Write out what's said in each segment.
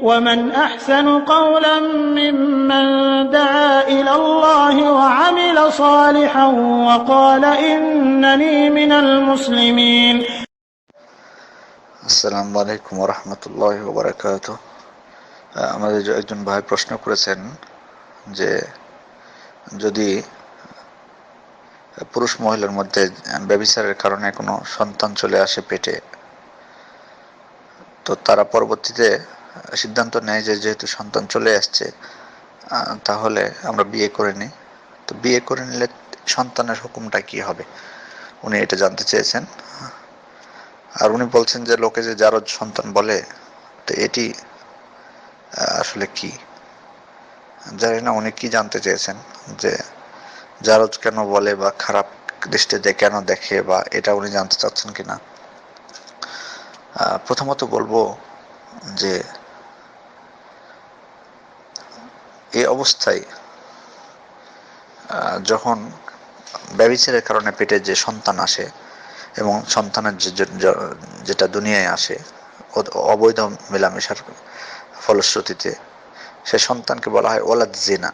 ومن أحسن قولا ممن دعا إلى الله وعمل صالحا وقال إنني من المسلمين. আসসালামু আলাইকুম ওয়া রাহমাতুল্লাহি ওয়া বারাকাতুহু। আমাদের একজন ভাই প্রশ্ন করেছেন যে যদি পুরুষ মহিলার মধ্যে ব্যভিচারের কারণে কোনো সন্তান চলে আসে পেটে, তো তারা পরবর্তীতে সিদ্ধান্ত নেয় যে যেহেতু সন্তান চলে আসছে তাহলে আমরা বিয়ে করে নিই। তো বিয়ে করে নিলে সন্তানের হুকুমটা কি হবে, উনি এটা জানতে চেয়েছেন। আর উনি বলছেন যে লোকে যে জারজ সন্তান বলে, তো এটি আসলে কি, জানি না উনি কি জানতে চেয়েছেন, যে জারজ কেন বলে বা খারাপ দৃষ্টিতে কেন দেখে, বা এটা উনি জানতে চাচ্ছেন কিনা। প্রথমত বলবো যে এই অবস্থায় যখন ব্যভিচারের কারণে পেটে যে সন্তান আসে এবং সন্তানের যেটা দুনিয়ায় আসে অবৈধ মেলামেশার ফলশ্রুতিতে, সে সন্তানকে বলা হয় ওলাদ জিনা,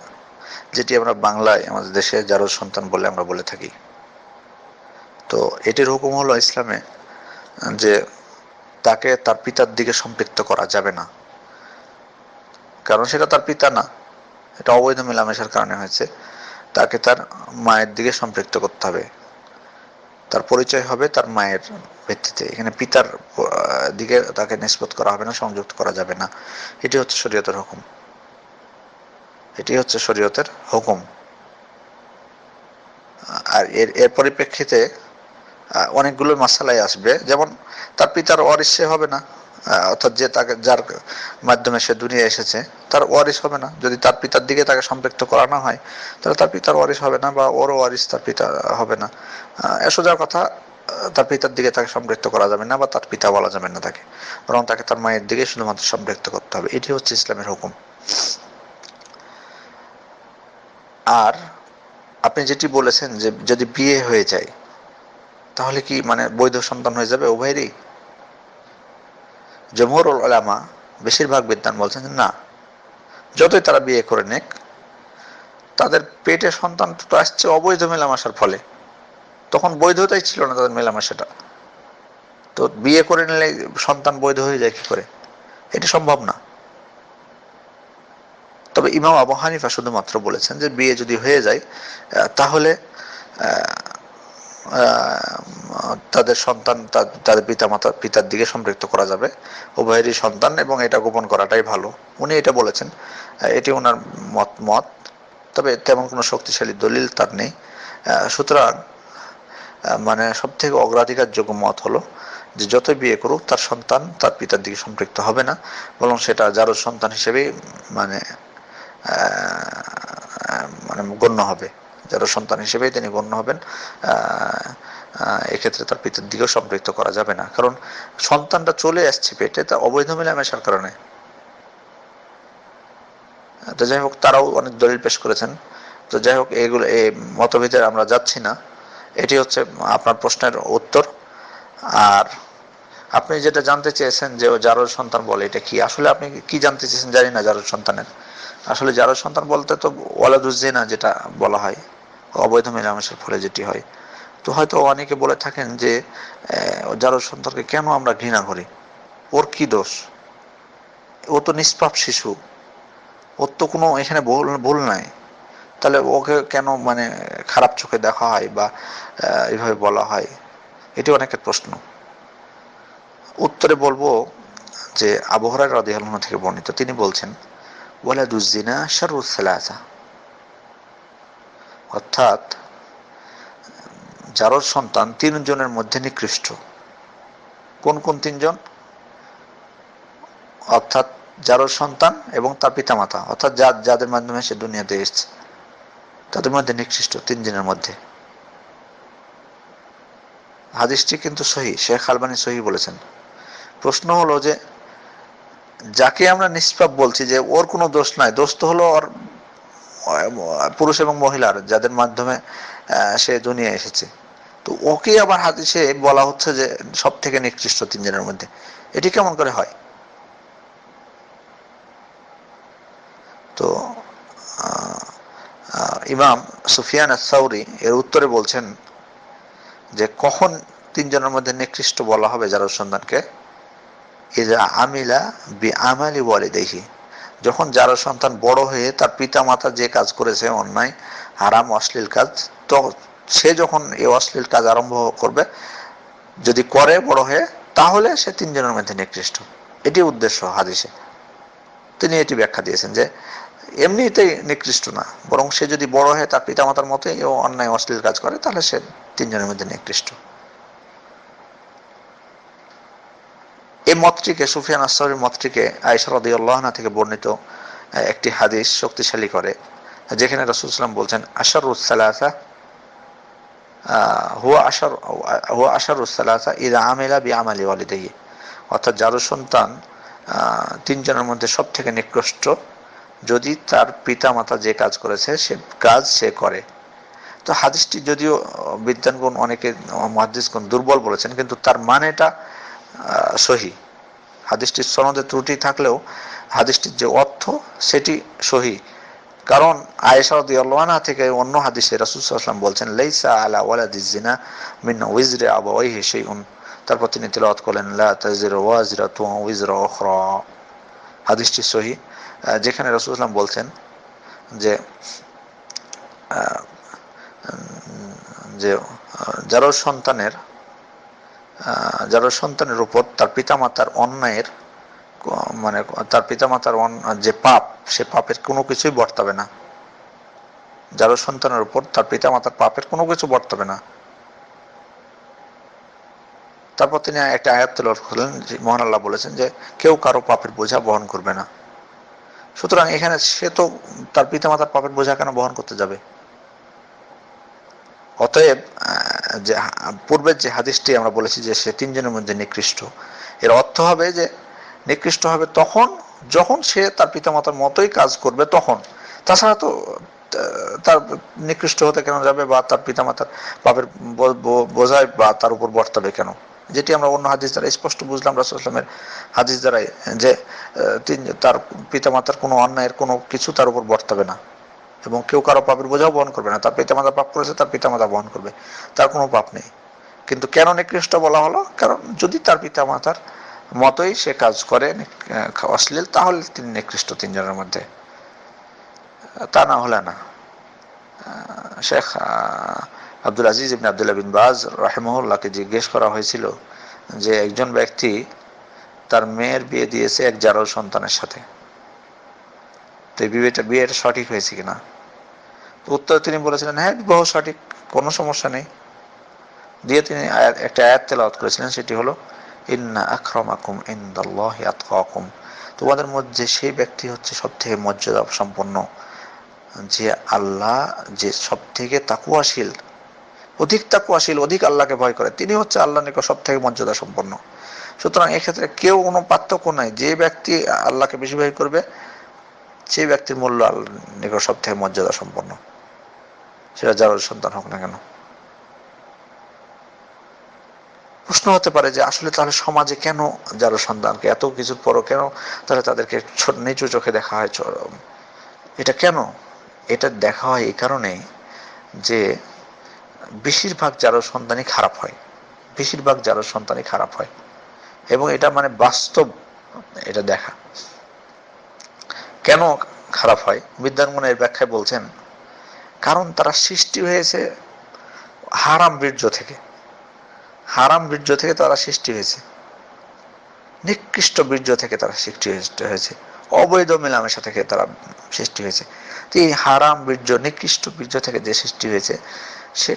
যেটি আমরা বাংলায় আমাদের দেশে জারজ সন্তান বলে আমরা বলে থাকি। তো এটির হুকুম হলো ইসলামে যে তাকে তার পিতার দিকে সম্পৃক্ত করা যাবে না, কারণ সেটা তার পিতা না, এটা অবৈধ মেলামেশার কারণে হয়েছে। তাকে তার মায়ের দিকে সম্পৃক্ত করতে হবে, তার পরিচয় হবে তার মায়ের ভিত্তিতে। এখানে পিতার দিকে তাকে নিসবত করা হবে না, সংযুক্ত করা যাবে না। এটি হচ্ছে শরীয়তের হুকুম, এটি হচ্ছে শরীয়তের হুকুম। আর এর পরিপ্রেক্ষিতে অনেকগুলো মাসালাই আসবে, যেমন তার পিতার ওয়ারিস সে হবে না, অর্থাৎ যে তাকে যার মাধ্যমে সে দুনিয়া এসেছে তার ওয়ারিস হবে না। যদি তার পিতার দিকে তাকে সম্পৃক্ত করানো হয় তাহলে তার পিতার ওয়ারিস হবে না, বা ওর ওয়ারিস তার পিতা হবে না। সোজা কথা, তার পিতার দিকে তাকে সম্পৃক্ত করা যাবে না, বা তার পিতা বলা যাবে না তাকে, বরং তাকে তার মায়ের দিকে শুধুমাত্র সম্পৃক্ত করতে হবে। এটি হচ্ছে ইসলামের হুকুম। আর আপনি যেটি বলেছেন যে যদি বিয়ে হয়ে যায় তাহলে কি মানে বৈধ সন্তান হয়ে যাবে উভয়েরই? জমহুরুল উলামা, বেশিরভাগ বিদ্বান বলছেন যে না, যতই তারা বিয়ে করে নেক, তাদের পেটে সন্তান তো আসছে অবৈধ মেলামেশার ফলে, তখন বৈধতাই ছিল না তাদের মেলামেশাটা। তো বিয়ে করে নিলে সন্তান বৈধ হয়ে যায় কি করে? এটা সম্ভব না। তবে ইমাম আবু হানিফা শুধুমাত্র বলেছেন যে বিয়ে যদি হয়ে যায় তাহলে তাদের সন্তান তাদের পিতার দিকে সম্পৃক্ত করা যাবে, উভয়েরই সন্তান, এবং এটা গোপন করাটাই ভালো। উনি এটা বলেছেন, এটি ওনার মত। তবে তেমন কোনো শক্তিশালী দলিল তার নেই। সুতরাং মানে সব থেকে অগ্রাধিকারযোগ্য মত হলো যে যতই বিয়ে করুক তার সন্তান তার পিতার দিকে সম্পৃক্ত হবে না, বরং সেটা জারজ সন্তান হিসেবেই মানে মানে গণ্য হবে, যারা সন্তান হিসেবেই তিনি গণ্য হবেন। এক্ষেত্রে তার পিতার দিকেও সম্পৃক্ত করা যাবে না, কারণ সন্তানটা চলে আসছে পেটে তা অবৈধ মেলামেশার কারণে। তো যাই হোক, তারাও অনেক দলিল পেশ করেছেন। তো যাই হোক, এইগুলো এই মতভেদে আমরা যাচ্ছি না। এটি হচ্ছে আপনার প্রশ্নের উত্তর। আর আপনি যেটা জানতে চেয়েছেন যে ও জারজ সন্তান বলে, এটা কি আসলে আপনি কি জানতে চেয়েছেন জানি না। জারজ সন্তানের আসলে জারজ সন্তান বলতে তো ওয়ালাদুজ জিনা যেটা বলা হয়, অবৈধ মেলামেশার ফলে যেটি হয়। তো হয়তো অনেকে বলে থাকেন যে জারজ সন্তানকে কেন আমরা ঘৃণা করি, ওর কি দোষ, ও তো নিষ্পাপ শিশু, ওর তো কোনো এখানে ভুল নাই, তাহলে ওকে কেন মানে খারাপ চোখে দেখা হয় বা এইভাবে বলা হয়? এটি অনেকের প্রশ্ন। উত্তরে বলবো যে আবু হুরায়রা রাদিয়াল্লাহু আনহু থেকে বর্ণিত, তিনি বলছেন ওয়ালাদুজ জিনা শাররুস সালাসা, অর্থাৎ জারজ সন্তান তিনজনের মধ্যে নিকৃষ্ট। কোন কোন তিনজন? অর্থাৎ জারজ সন্তান এবং তার পিতামাতা, অর্থাৎ যাদের মাধ্যমে সে দুনিয়াতে এসেছে, তাদের মধ্যে নিকৃষ্ট তিনজনের মধ্যে। হাদিসটি কিন্তু সহিহ, শেখ আলবানী সহিহ বলেছেন। প্রশ্ন হলো যে যাকে আমরা নিষ্পাপ বলছি, যে ওর কোনো দোষ নাই, দোষ তো হলো ওর পুরুষ এবং মহিলার, যাদের মাধ্যমে সে দুনিয়া এসেছে, তো ওকে আবার হাদিসে বলা হচ্ছে যে সব থেকে নিকৃষ্ট তিনজনের মধ্যে। এটি কেমন করে হয়? তো ইমাম সুফিয়ান আস-সাউরি এর উত্তরে বলছেন যে কখন তিনজনের মধ্যে নিকৃষ্ট বলা হবে জারজ সন্তানকে, ইযা আমিলা বিআমালি ওয়ালিদাইহি, যখন জারজ সন্তান বড় হয়ে তার পিতা মাতা যে কাজ করেছে অন্যায়, হারাম, অশ্লীল কাজ, তো সে যখন এই অশ্লীল কাজ আরম্ভ করবে, যদি করে বড় হয়ে, তাহলে সে তিনজনের মধ্যে নিকৃষ্ট। এটি উদ্দেশ্য হাদিসে। তিনি এটি ব্যাখ্যা দিয়েছেন যে এমনিতেই নিকৃষ্ট না, বরং সে যদি বড় হয়ে তার পিতা মাতার মতোই অন্যায় অশ্লীল কাজ করে, তাহলে সে তিনজনের মধ্যে নিকৃষ্ট। এই মতটিকে, সুফিয়ান আস-সাউরির মতটিকে আয়েশা রাদিয়াল্লাহু আনহা থেকে বর্ণিত একটি হাদিস শক্তিশালী করে, যেখানে রাসূল সাল্লাল্লাহু আলাইহি ওয়াসাল্লাম বলছেন, আশারুস সালাসা হুয়া আশারুস সালাসা ইযা আমিলা বিআমালি ওয়ালিদাইহি, অর্থাৎ জারজ সন্তান তিনজনের মধ্যে সব থেকে নিকৃষ্ট যদি তার পিতা মাতা যে কাজ করেছে সে কাজ সে করে। তো হাদিসটি যদিও বিদ্বানগণ, অনেকে মুহাদ্দিসগণ দুর্বল বলেছেন, কিন্তু তার মানেটা সহি। হাদিসটির সনদে ত্রুটি থাকলেও হাদিসটির যে অর্থ সেটি সহি। কারণ আয়েশা রাদিয়াল্লাহু আনহা থেকে অন্য হাদিসে রাসূল সাল্লাল্লাহু আলাইহি ওয়াসাল্লাম বলছেন, লাইসা আলা ওয়ালাদিজ জিনা মিন ওয়িজরি আবাওয়াইহি শাইউন, তারপর তিনি তিলাওয়াত করলেন, লা তাজিরু ওয়াজিরাতু ওয়িজরা উখরা। হাদিসটি সহি, যেখানে রাসূল সাল্লাল্লাহু আলাইহি ওয়াসাল্লাম বলছেন যে যে জারজ সন্তানের উপর তার পিতামাতার অন্যায়ের, মানে তার পিতামাতার যে পাপ, সে পাপের কোনো কিছুই বর্তাবে না। জারজ সন্তানের উপর তার পিতামাতার পাপের কোনো কিছু বর্তাবে না। তারপর তিনি একটা আয়াত তেলাওয়াত করলেন, মহান আল্লাহ বলেছেন যে কেউ কারো পাপের বোঝা বহন করবে না। সুতরাং এখানে সে তো তার পিতামাতার পাপের বোঝা কেন বহন করতে যাবে? অতএব যে পূর্বের যে হাদিসটি আমরা বলেছি যে সে তিনজনের মধ্যে নিকৃষ্ট, এর অর্থ হবে যে নিকৃষ্ট হবে তখন যখন সে তার পিতামাতার মতোই কাজ করবে, তখন। তাছাড়া তো তার নিকৃষ্ট হতে কেন যাবে, বা তার পিতামাতার পাপের বোঝায় বা তার উপর বর্তাবে কেন? যেটি আমরা অন্য হাদিস দ্বারা স্পষ্ট বুঝলাম, রাসূল সাল্লাল্লাহু আলাইহি ওয়াসাল্লামের হাদিস দ্বারাই, যে তার পিতামাতার কোনো অন্যায়ের কোনো কিছু তার উপর বর্তাবে না, এবং কেউ কারো পাপের বোঝাও বহন করবে না। তার পিতামাতা পাপ করেছে, তার পিতামাতা বহন করবে, তার কোনো পাপ নেই। কিন্তু কেন নিকৃষ্ট বলা হলো? কারণ যদি তার পিতামাতার মতোই সে কাজ করে অশ্লীল, তাহলে তিনি নিকৃষ্ট তিনজনের মধ্যে, তা না হলে না। শেখ আব্দুল আজিজ ইবনে আব্দুল্লাহ বিন বাজ রাহিমাহুল্লাহকে জিজ্ঞেস করা হয়েছিল যে একজন ব্যক্তি তার মেয়ের বিয়ে দিয়েছে এক জারজ সন্তানের সাথে, তো এই বিয়েটা সঠিক হয়েছে কিনা? উত্তরে তিনি বলেছিলেন, হ্যাঁ, বিবাহ সঠিক, কোনো সমস্যা নেই। দিয়ে তিনি একটা আয়াত তেলাওয়াত করেছিলেন, সেটি হলো, ইন্না আকরামাকুম ইনদাল্লাহি আতকাকুম, তোমাদের মধ্যে সেই ব্যক্তি হচ্ছে সব থেকে মর্যাদা সম্পন্ন, যে আল্লাহ, যে সব থেকে তাকওয়াশীল, অধিক তাকওয়াশীল, অধিক আল্লাহকে ভয় করে, তিনি হচ্ছে আল্লাহর নিকট সব থেকে মর্যাদা সম্পন্ন। সুতরাং এক্ষেত্রে কেউ কোনো পার্থক্য নাই, যে ব্যক্তি আল্লাহকে বেশি ভয় করবে সেই ব্যক্তির মূল্য আল্লাহর নিকট সব থেকে মর্যাদা সম্পন্ন, সেটা জারজ সন্তান হোক না কেন। প্রশ্ন হতে পারে যে আসলে তাহলে সমাজে কেন জারজ সন্তানকে এত কিছুর পরও কেন তাহলে তাদেরকে নিচু চোখে দেখা হয়? এটা কেন? এটা দেখা হয় এই কারণেই যে বেশিরভাগ জারজ সন্তানই খারাপ হয়, বেশিরভাগ জারজ সন্তানই খারাপ হয়, এবং এটা মানে বাস্তব, এটা দেখা। কেন খারাপ হয়? বিদ্বানগণ এর ব্যাখ্যায় বলছেন, কারণ তারা সৃষ্টি হয়েছে হারাম বীর্য থেকে, হারাম বীর্য থেকে তারা সৃষ্টি হয়েছে, নিকৃষ্ট বীর্য থেকে তারা সৃষ্টি হয়েছে, অবৈধ মেলামেশা থেকে তারা সৃষ্টি হয়েছে। তো এই হারাম বীর্য, নিকৃষ্ট বীর্য থেকে যে সৃষ্টি হয়েছে, সে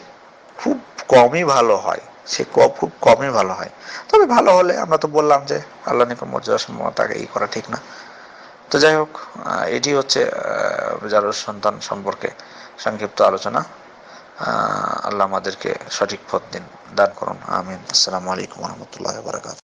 খুব কমই ভালো হয়, সে খুব কমই ভালো হয়। তবে ভালো হলে, আমরা তো বললাম যে আল্লাহ নিকট মর্যাদা সম্পন্ন, তাকে এই করা ঠিক না। তো যাই হোক, এটি হচ্ছে জারজ সন্তান সম্পর্কে সংক্ষিপ্ত আলোচনা। আল্লাহ আমাদেরকে সঠিক পথ দান করুন, আমিন। আসসালামু আলাইকুম ওয়া রাহমাতুল্লাহি ওয়া বারাকাতুহু।